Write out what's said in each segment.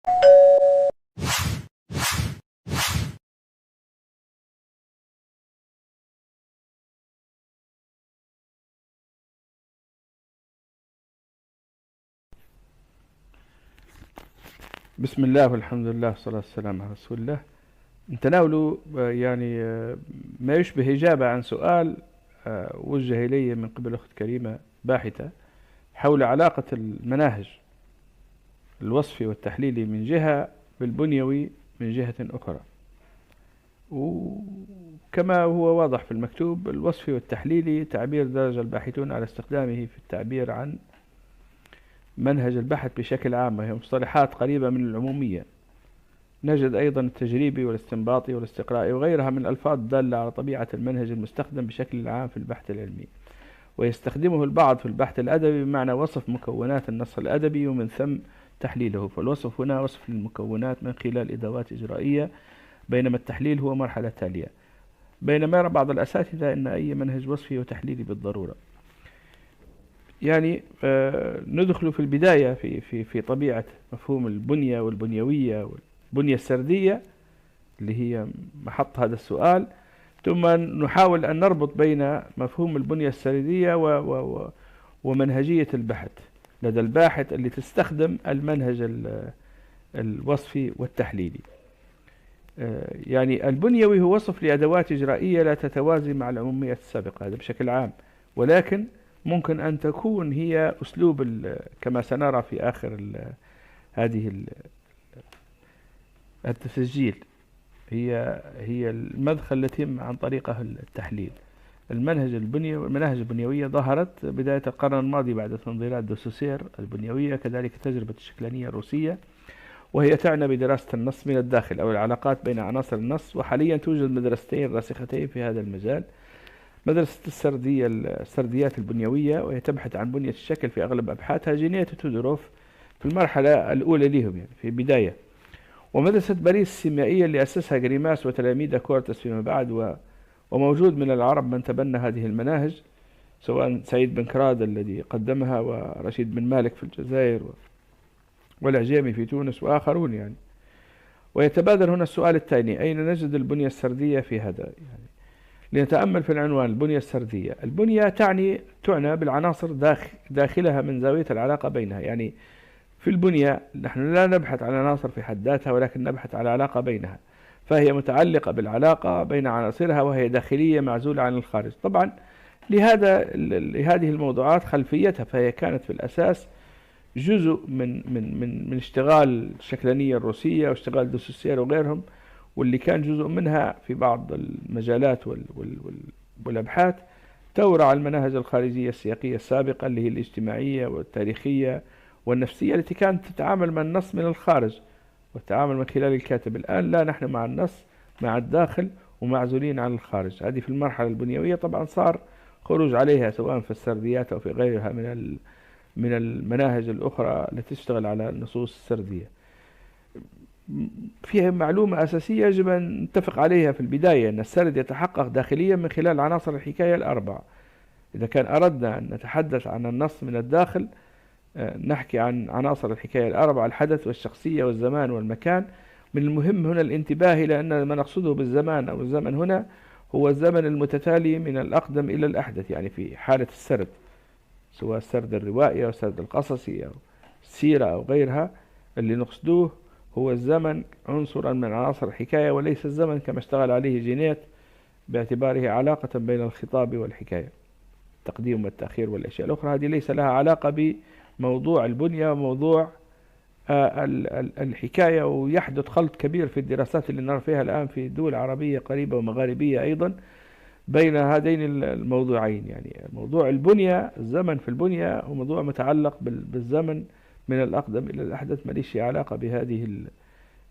بسم الله والحمد لله والصلاة والسلام على رسول الله. نتناول ما يشبه إجابة عن سؤال وجه إلي من قبل أخت كريمة باحثة حول علاقة المناهج الوصفي والتحليلي من جهة بالبنيوي من جهة أخرى. وكما هو واضح في المكتوب، الوصفي والتحليلي تعبير درج الباحثون على استخدامه في التعبير عن منهج البحث بشكل عام، وهي مصطلحات قريبة من العمومية. نجد أيضا التجريبي والاستنباطي والاستقرائي وغيرها من الألفاظ الدالة على طبيعة المنهج المستخدم بشكل عام في البحث العلمي، ويستخدمه البعض في البحث الأدبي بمعنى وصف مكونات النص الأدبي ومن ثم تحليله. فالوصف هنا وصف للمكونات من خلال إدوات إجرائية، بينما التحليل هو مرحلة تالية. بينما يرى بعض الأساتذة أن أي منهج وصفي وتحليلي بالضرورة. ندخل في البداية في طبيعة مفهوم البنية والبنيوية والبنية السردية اللي هي محط هذا السؤال، ثم نحاول أن نربط بين مفهوم البنية السردية ومنهجية البحث لدى الباحث اللي تستخدم المنهج الوصفي والتحليلي. يعني البنيوي هو وصف لأدوات إجرائية لا تتوازي مع العمومية السابقة، هذا بشكل عام، ولكن ممكن أن تكون هي أسلوب كما سنرى في آخر هذه التسجيل، هي المدخل التي يتم عن طريقه التحليل. المناهج البنيوية ظهرت بداية القرن الماضي بعد تنظيرات دوسوسير البنيوية، كذلك تجربة الشكلانية الروسية، وهي تعنى بدراسة النص من الداخل أو العلاقات بين عناصر النص. وحاليا توجد مدرستين راسختين في هذا المجال: مدرسة السرديات البنيوية، وهي تبحث عن بنية الشكل في أغلب أبحاثها، جينيت وتودوروف في المرحلة الأولى لهم يعني في بداية، ومدرسة باريس السيميائية اللي أسسها غريماس وتلاميذ كورتس فيما بعد. وموجود من العرب من تبنى هذه المناهج، سواء سعيد بن كراد الذي قدمها، ورشيد بن مالك في الجزائر، والعجيمي في تونس، وآخرون يعني. ويتبادر هنا السؤال الثاني: أين نجد البنية السردية في هذا؟ يعني لنتأمل في العنوان: البنية السردية. البنية تعنى بالعناصر داخلها من زاوية العلاقة بينها. يعني في البنية نحن لا نبحث عن عناصر في حد ذاتها، ولكن نبحث عن علاقة بينها، فهي متعلقة بالعلاقة بين عناصرها، وهي داخلية معزولة عن الخارج. طبعا لهذه الموضوعات خلفيتها، فهي كانت في الأساس جزء من اشتغال الشكلانية الروسية واشتغال دوسوسير وغيرهم، واللي كان جزء منها في بعض المجالات والأبحاث تورع على المناهج الخارجية السياقية السابقة، اللي هي الاجتماعية والتاريخية والنفسية، التي كانت تتعامل مع النص من الخارج والتعامل من خلال الكاتب. الآن لا، نحن مع النص مع الداخل ومعزولين عن الخارج. هذه في المرحلة البنيوية. طبعا صار خروج عليها سواء في السرديات أو في غيرها من المناهج الأخرى التي تشتغل على النصوص السردية. فيها معلومة أساسية يجب أن نتفق عليها في البداية: أن السرد يتحقق داخليا من خلال عناصر الحكاية الأربعة. إذا كان أردنا أن نتحدث عن النص من الداخل، نحكي عن عناصر الحكاية الأربعة: الحدث والشخصية والزمان والمكان. من المهم هنا الانتباه إلى أن ما نقصده بالزمان أو الزمن هنا هو الزمن المتتالي من الأقدم إلى الأحدث، يعني في حالة السرد، سواء السرد الروائي أو السرد القصصي أو السيرة أو غيرها، اللي نقصدوه هو الزمن عنصرا من عناصر الحكاية، وليس الزمن كما اشتغل عليه جينيت باعتباره علاقة بين الخطاب والحكاية، التقديم والتأخير والأشياء الأخرى. هذه ليس لها علاقة بموضوع البنية وموضوع الحكاية. ويحدث خلط كبير في الدراسات اللي نرى فيها الآن في دول عربية قريبة ومغاربية أيضا بين هذين الموضوعين. يعني موضوع البنية، الزمن في البنية، هو موضوع متعلق بالزمن من الأقدم إلى الأحدث، ماليش علاقة بهذه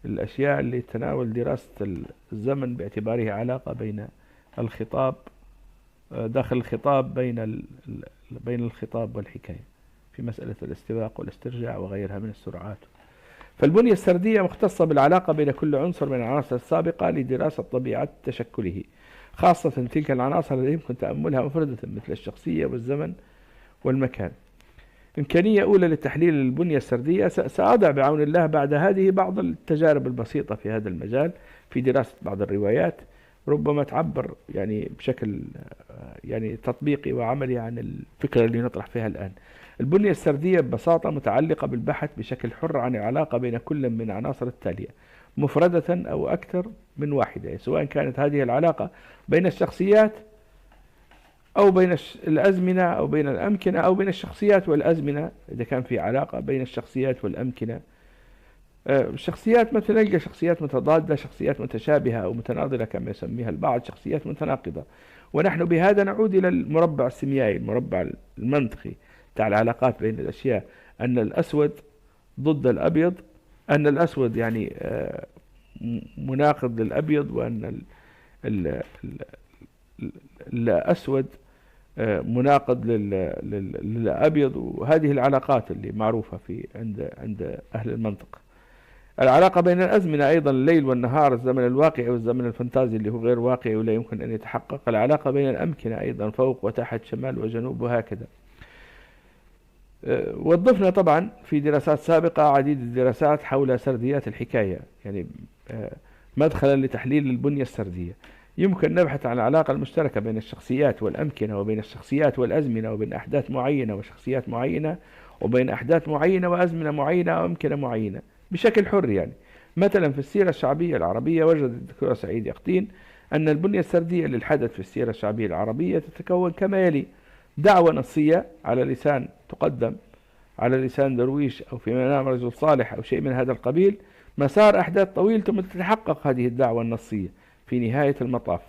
الأشياء اللي تناول دراسة الزمن باعتباره علاقة بين الخطاب، داخل الخطاب، بين الخطاب والحكاية في مسألة الاستباق والاسترجاع وغيرها من السرعات. فالبنية السردية مختصة بالعلاقة بين كل عنصر من العناصر السابقة لدراسة طبيعة تشكله، خاصة تلك العناصر التي يمكن تأملها مفردة مثل الشخصية والزمن والمكان. إمكانية أولى لتحليل البنية السردية. سأضع بعون الله بعد هذه بعض التجارب البسيطة في هذا المجال في دراسة بعض الروايات، ربما تعبر يعني بشكل يعني تطبيقي وعملي عن الفكرة اللي نطرح فيها الآن. البنية السردية ببساطة متعلقة بالبحث بشكل حر عن العلاقة بين كل من العناصر التالية مفردة أو أكثر من واحدة، سواء كانت هذه العلاقة بين الشخصيات أو بين الأزمنة أو بين الأمكنة أو بين الشخصيات والأزمنة، إذا كان في علاقة بين الشخصيات والأمكنة. الشخصيات مثلا نلقى شخصيات متضادة، شخصيات متشابهة أو متناظرة كما يسميها البعض، شخصيات متناقضة. ونحن بهذا نعود إلى المربع السيميائي، المربع المنطقي تاع العلاقات بين الأشياء، أن الأسود ضد الأبيض، أن الأسود يعني مناقض للأبيض، وأن الأسود مناقض للأبيض. وهذه العلاقات اللي معروفة في عند أهل المنطق. العلاقة بين الأزمنة أيضا، الليل والنهار، الزمن الواقعي والزمن الفانتازي اللي هو غير واقعي ولا يمكن أن يتحقق. العلاقة بين الأمكنة أيضا، فوق وتحت، شمال وجنوب، وهكذا. وضفنا طبعا في دراسات سابقة عديد الدراسات حول سرديات الحكاية، يعني مدخلا لتحليل البنية السردية. يمكن نبحث عن العلاقة المشتركة بين الشخصيات والأمكنة، وبين الشخصيات والأزمنة، وبين أحداث معينة وشخصيات معينة، وبين أحداث معينة وأزمنة معينة وأمكنة معينة بشكل حر. يعني مثلا في السيرة الشعبية العربية وجد الدكتور سعيد يقطين أن البنية السردية للحدث في السيرة الشعبية العربية تتكون كما يلي: دعوة نصية على لسان تقدم على لسان درويش أو في منام رجل صالح أو شيء من هذا القبيل، مسار أحداث طويل ثم تتحقق هذه الدعوة النصية في نهاية المطاف.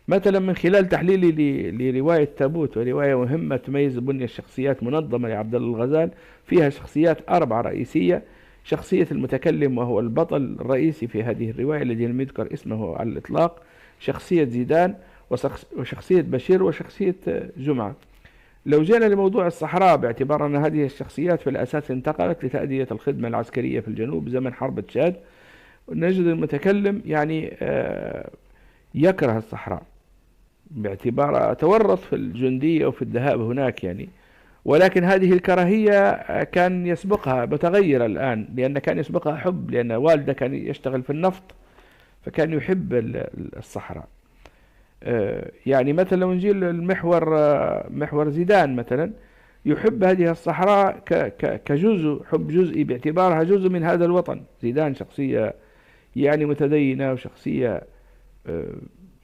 مثلا من خلال تحليلي لرواية تابوت، ورواية مهمة تميز بنية الشخصيات منظمة لعبد الله الغزال، فيها شخصيات 4 رئيسية: شخصية المتكلم وهو البطل الرئيسي في هذه الرواية الذي لم يذكر اسمه على الإطلاق، شخصية زيدان، وشخصية بشير، وشخصية جمعة. لو جينا لموضوع الصحراء، باعتبار أن هذه الشخصيات في الأساس انتقلت لتأدية الخدمة العسكرية في الجنوب زمن حرب تشاد، نجد المتكلم يعني يكره الصحراء باعتبار تورط في الجندية وفي الذهاب هناك يعني. ولكن هذه الكراهية كان يسبقها متغيرة الآن، لأن كان يسبقها حب، لأن والده كان يشتغل في النفط فكان يحب الصحراء. يعني مثلا لو نجي المحور، محور زيدان مثلا، يحب هذه الصحراء كجزء، حب جزئي باعتبارها جزء من هذا الوطن. زيدان شخصية يعني متدينة وشخصية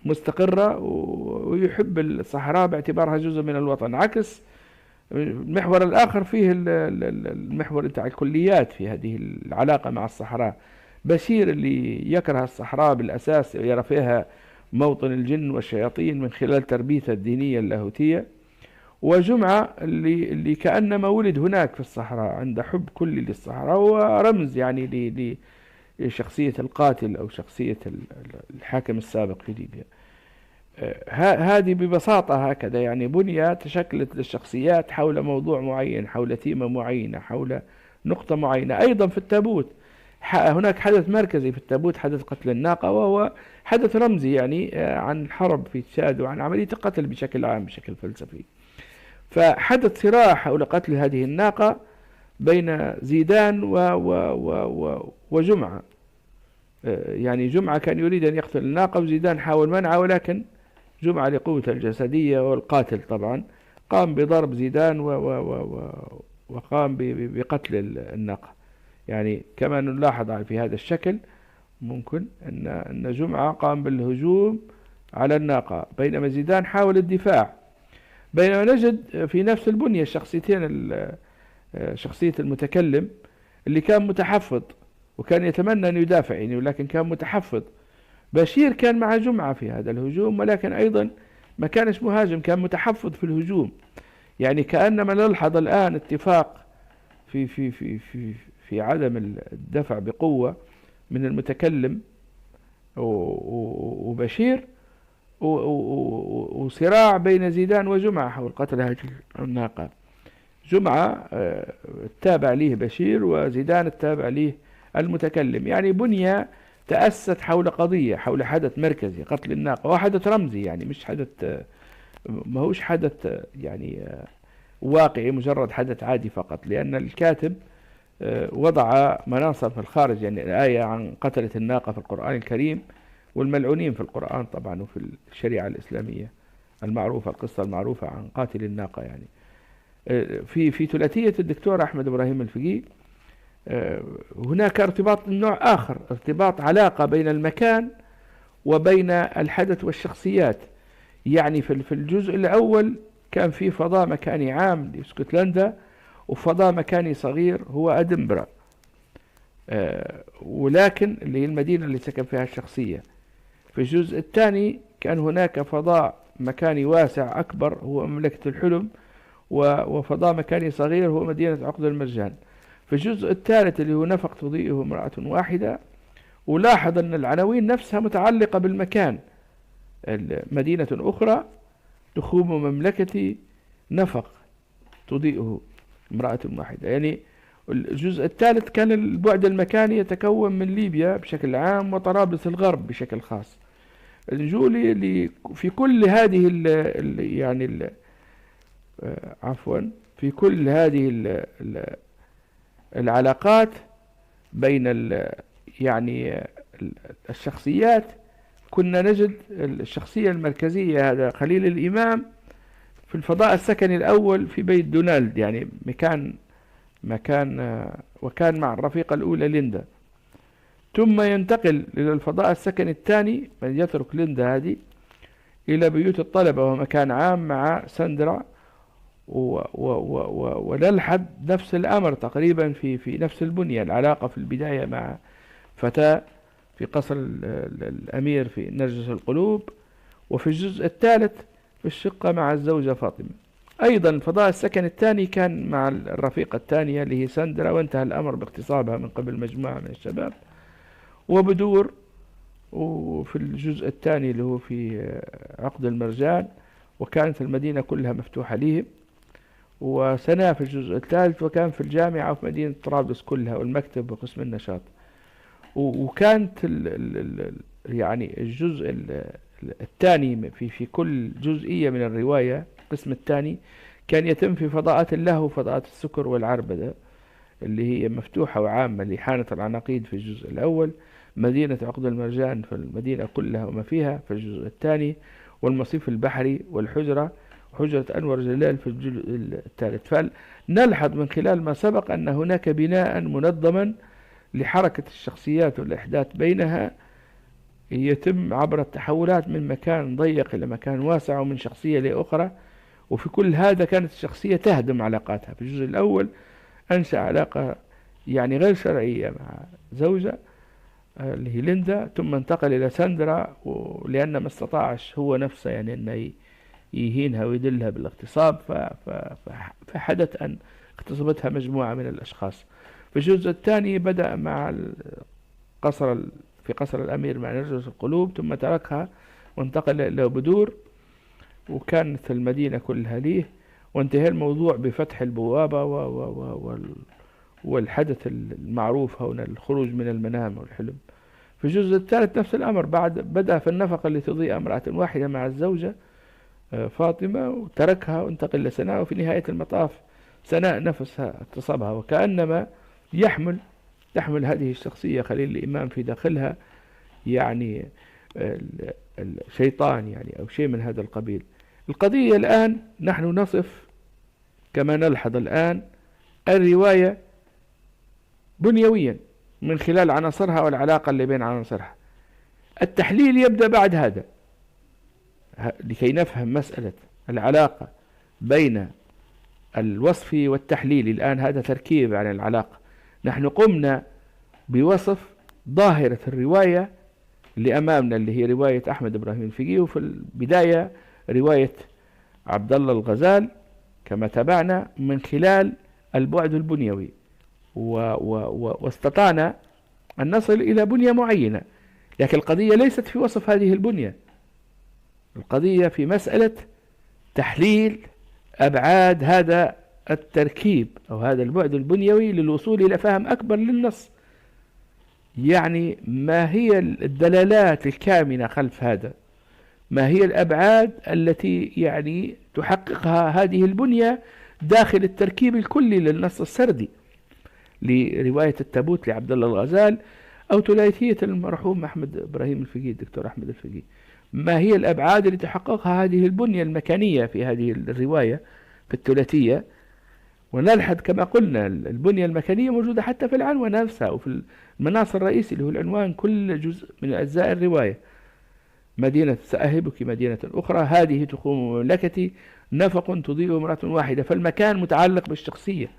مستقرة، ويحب الصحراء باعتبارها جزء من الوطن. عكس المحور الآخر فيه المحور بتاع الكليات في هذه العلاقة مع الصحراء. بشير اللي يكره الصحراء بالأساس، يرى فيها موطن الجن والشياطين من خلال تربيته الدينية اللاهوتية. وجمعة اللي كأنما ولد هناك في الصحراء، عنده حب كلي للصحراء، ورمز يعني لشخصية القاتل أو شخصية الحاكم السابق في ليبيا. هذه ببساطة هكذا يعني بنية تشكلت للشخصيات حول موضوع معين، حول تيمة معينة، حول نقطة معينة. أيضا في التابوت هناك حدث مركزي في التابوت، حدث قتل الناقة، وهو حدث رمزي يعني عن الحرب في تشاد وعن عملية القتل بشكل عام بشكل فلسفي. فحدث صراع حول قتل هذه الناقة بين زيدان وجمعة. يعني جمعة كان يريد أن يقتل الناقة، وزيدان حاول منعه، ولكن جمعة لقوته الجسدية والقاتل طبعا قام بضرب زيدان وقام بقتل الناقة. يعني كما نلاحظ في هذا الشكل ممكن أن جمعة قام بالهجوم على الناقة، بينما زيدان حاول الدفاع. بينما نجد في نفس البنية الشخصيتين، شخصية المتكلم اللي كان متحفظ وكان يتمنى أن يدافع يعني، ولكن كان متحفظ. بشير كان مع جمعة في هذا الهجوم، ولكن أيضا ما كانش مهاجم، كان متحفظ في الهجوم. يعني كأنما نلحظ الآن اتفاق في عدم الدفع بقوة من المتكلم وبشير، وصراع بين زيدان وجمعة حول قتل هذه الناقة. جمعة التابع ليه بشير، وزيدان التابع ليه المتكلم. يعني بنية تأسست حول قضية، حول حدث مركزي قتل الناقة، وحدث رمزي يعني مش حدث، ما هوش حدث يعني واقعي مجرد حدث عادي فقط، لأن الكاتب وضع مناصب في الخارج، يعني الآية عن قتلة الناقة في القرآن الكريم والملعونين في القرآن طبعا وفي الشريعة الإسلامية المعروفة، القصة المعروفة عن قاتل الناقة. يعني في ثلاثية الدكتور أحمد إبراهيم الفقي هناك ارتباط من نوع آخر، ارتباط علاقة بين المكان وبين الحدث والشخصيات. يعني في الجزء الأول كان في فضاء مكاني عام لاسكتلندا، وفضاء مكاني صغير هو أدنبرا، ولكن اللي هي المدينة اللي سكن فيها الشخصية. في الجزء الثاني كان هناك فضاء مكاني واسع أكبر هو مملكة الحلم، وفضاء مكاني صغير هو مدينة عقد المرجان. في الجزء الثالث اللي هو نفق تضيئه امرأة واحدة، ولاحظ أن العناوين نفسها متعلقة بالمكان، مدينة أخرى تخوم مملكة نفق تضيئه امرأة واحدة. يعني الجزء الثالث كان البعد المكاني يتكون من ليبيا بشكل عام وطرابلس الغرب بشكل خاص. الجولي في كل هذه عفوا في كل هذه العلاقات بين يعني الشخصيات كنا نجد الشخصية المركزية هذا خليل الإمام في الفضاء السكني الأول في بيت دونالد، يعني مكان وكان مع الرفيقة الأولى ليندا، ثم ينتقل إلى الفضاء السكني الثاني من يترك ليندا هذه إلى بيوت الطلبة ومكان عام مع ساندرا، ونلحظ نفس الأمر تقريبا في نفس البنية، العلاقة في البداية مع فتاة في قصر الأمير في نرجس القلوب، وفي الجزء الثالث في الشقة مع الزوجة فاطمة. أيضا الفضاء السكن الثاني كان مع الرفيقة الثانية اللي هي ساندرا، وانتهى الأمر باغتصابها من قبل مجموعة من الشباب، وبدور. وفي الجزء الثاني اللي هو في عقد المرجان، وكانت المدينة كلها مفتوحة لهم. وسنة في الجزء الثالث وكان في الجامعة وفي مدينة طرابلس كلها والمكتب وقسم النشاط. وكانت يعني الجزء الثاني في كل جزئية من الرواية القسم الثاني كان يتم في فضاءات اللهو وفضاءات السكر والعربدة اللي هي مفتوحة وعامة لحانة العناقيد في الجزء الأول، مدينة عقد المرجان في المدينة كلها وما فيها في الجزء الثاني، والمصيف البحري والحجرة وحجرة أنور جلال في الجزء الثالث. فنلحظ من خلال ما سبق أن هناك بناء منظما لحركة الشخصيات والإحداث بينها يتم عبر التحولات من مكان ضيق إلى مكان واسع ومن شخصية لأخرى. وفي كل هذا كانت الشخصية تهدم علاقاتها. في الجزء الأول أنشأ علاقة يعني غير شرعية مع زوجة اللي هي ليندا، ثم انتقل إلى ساندرا، ولأن ما استطاعش هو نفسه يعني أنه يهينها ويدلها بالاغتصاب، فحدث أن اغتصبتها مجموعة من الأشخاص. في الجزء الثاني بدأ مع في قصر الأمير مع نرجس القلوب، ثم تركها وانتقل إلى بدور، وكانت المدينة كلها ليه، وانتهى الموضوع بفتح البوابة والحدث المعروف هنا الخروج من المنام والحلم. في الجزء الثالث نفس الأمر، بدأ في النفقة اللي تضيء امرأة واحدة مع الزوجة فاطمة، وتركها وانتقل لسناء، وفي نهاية المطاف سناء نفسها اغتصبها، وكأنما يحمل هذه الشخصية خليل الإمام في داخلها يعني الشيطان يعني أو شيء من هذا القبيل. القضية الآن نحن نصف كما نلحظ الآن الرواية بنيويا من خلال عناصرها والعلاقة اللي بين عناصرها. التحليل يبدأ بعد هذا لكي نفهم مسألة العلاقة بين الوصف والتحليل. الآن هذا تركيب على العلاقة. نحن قمنا بوصف ظاهرة الرواية اللي أمامنا اللي هي رواية أحمد إبراهيم الفقي، وفي البداية رواية عبد الله الغزال كما تابعنا من خلال البعد البنيوي، واستطعنا أن نصل إلى بنية معينة. لكن القضية ليست في وصف هذه البنية، القضية في مسألة تحليل أبعاد هذا التركيب أو هذا البعد البنيوي للوصول إلى فهم أكبر للنص. يعني ما هي الدلالات الكامنة خلف هذا، ما هي الأبعاد التي يعني تحققها هذه البنية داخل التركيب الكلي للنص السردي لرواية التابوت لعبد الله الغزال، أو ثلاثية المرحوم أحمد إبراهيم الفقيه، الدكتور أحمد الفقيه. ما هي الأبعاد اللي تحققها هذه البنية المكانية في هذه الرواية في الثلاثية؟ ونلحظ كما قلنا البنية المكانية موجودة حتى في العنوان نفسها وفي المناص الرئيسي اللي هو العنوان كل جزء من أجزاء الرواية. مدينة سأهبك مدينة أخرى، هذه تقوم مملكتي، نفق تضيء امرأة واحدة. فالمكان متعلق بالشخصية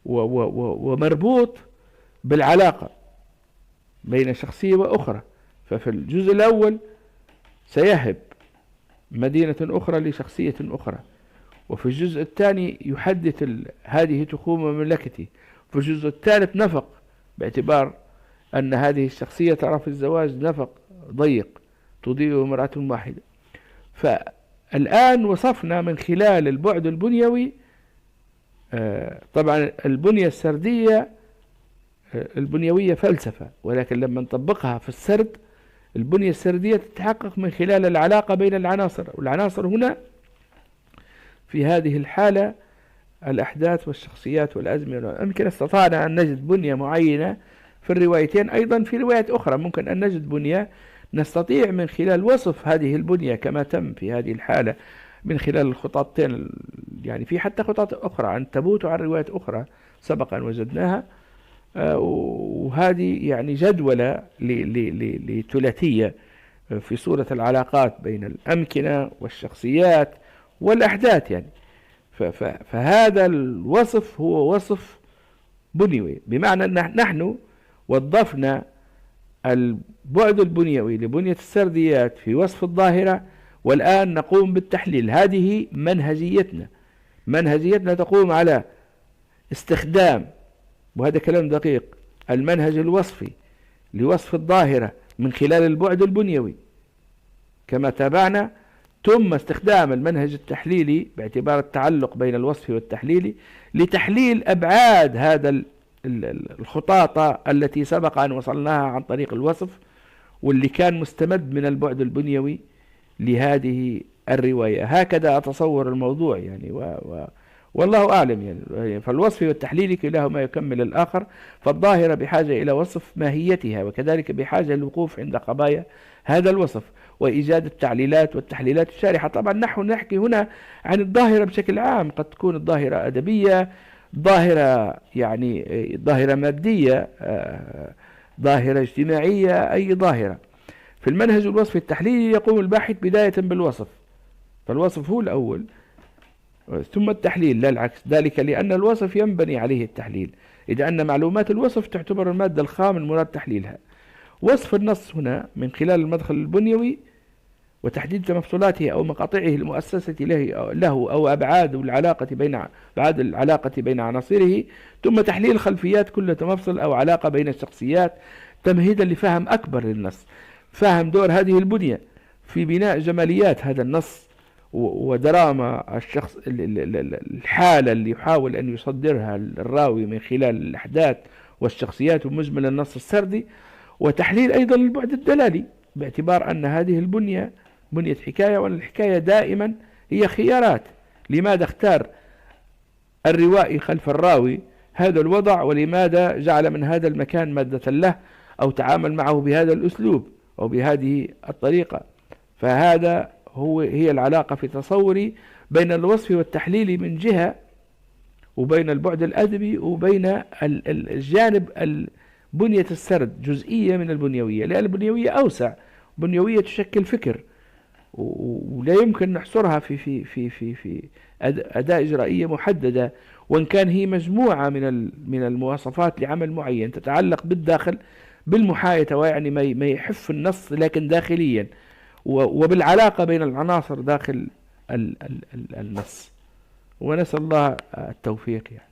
ومربوط بالعلاقة بين شخصية وأخرى. ففي الجزء الأول سيهب مدينة أخرى لشخصية أخرى، وفي الجزء الثاني يحدث هذه تقوم مملكتي، في الجزء الثالث نفق، باعتبار أن هذه الشخصية ترى في الزواج نفق ضيق تضيء امرأة واحدة. فالآن وصفنا من خلال البعد البنيوي، طبعا البنية السردية البنيوية فلسفة، ولكن لما نطبقها في السرد البنية السردية تتحقق من خلال العلاقة بين العناصر، والعناصر هنا في هذه الحالة الأحداث والشخصيات والأزمنة والأمكنة. استطعنا أن نجد بنية معينة في الروايتين، أيضا في روايات أخرى ممكن أن نجد بنية نستطيع من خلال وصف هذه البنية كما تم في هذه الحالة من خلال الخطاطين، يعني في حتى خطاط أخرى عن تابوت وعن روايات أخرى سبقا وجدناها. وهذه يعني جدولة لثلاثية في صورة العلاقات بين الأمكنة والشخصيات والأحداث يعني. فهذا الوصف هو وصف بنيوي، بمعنى أن نحن وظفنا البعد البنيوي لبنية السرديات في وصف الظاهرة، والآن نقوم بالتحليل. هذه منهجيتنا تقوم على استخدام، وهذا كلام دقيق، المنهج الوصفي لوصف الظاهرة من خلال البعد البنيوي كما تابعنا، ثم استخدام المنهج التحليلي باعتبار التعلق بين الوصفي والتحليلي لتحليل أبعاد هذا الخطاطة التي سبق أن وصلناها عن طريق الوصف، واللي كان مستمد من البعد البنيوي لهذه الرواية. هكذا أتصور الموضوع يعني، والله أعلم يعني. فالوصف والتحليل كلاهما يكمل الآخر، فالظاهرة بحاجة إلى وصف ماهيتها، وكذلك بحاجة للوقوف عند قضايا هذا الوصف وإيجاد التعليلات والتحليلات الشارحة. طبعا نحن نحكي هنا عن الظاهرة بشكل عام، قد تكون الظاهرة أدبية، ظاهرة يعني ظاهرة مادية، ظاهرة اجتماعية، أي ظاهرة. في المنهج الوصفي التحليلي يقوم الباحث بداية بالوصف، فالوصف هو الأول ثم التحليل، لا العكس، ذلك لأن الوصف ينبني عليه التحليل، إذا أن معلومات الوصف تعتبر المادة الخام المراد تحليلها. وصف النص هنا من خلال المدخل البنيوي وتحديد تمثلاته أو مقاطعه المؤسسة له أو أبعاد العلاقة بين عناصره، ثم تحليل خلفيات كل تمثل أو علاقة بين الشخصيات تمهيدا لفهم أكبر للنص، فهم دور هذه البنية في بناء جماليات هذا النص ودراما الشخص، الحالة اللي يحاول أن يصدرها الراوي من خلال الأحداث والشخصيات ومجمل النص السردي. وتحليل أيضا البعد الدلالي باعتبار أن هذه البنية بنية حكاية، وأن الحكاية دائما هي خيارات، لماذا اختار الروائي خلف الراوي هذا الوضع، ولماذا جعل من هذا المكان مادة له أو تعامل معه بهذا الأسلوب أو بهذه الطريقة. فهذا هي العلاقة في تصوري بين الوصف والتحليل من جهة، وبين البعد الأدبي، وبين الجانب بنية السرد جزئية من البنيوية، لأن البنيوية أوسع، بنيوية تشكل فكر ولا يمكن نحصرها في أداة إجرائية محددة، وإن كان هي مجموعة من المواصفات لعمل معين تتعلق بالداخل بالمحايدة، ويعني ما يحف النص لكن داخليا، وبالعلاقة بين العناصر داخل النص. ونسأل الله التوفيق يعني.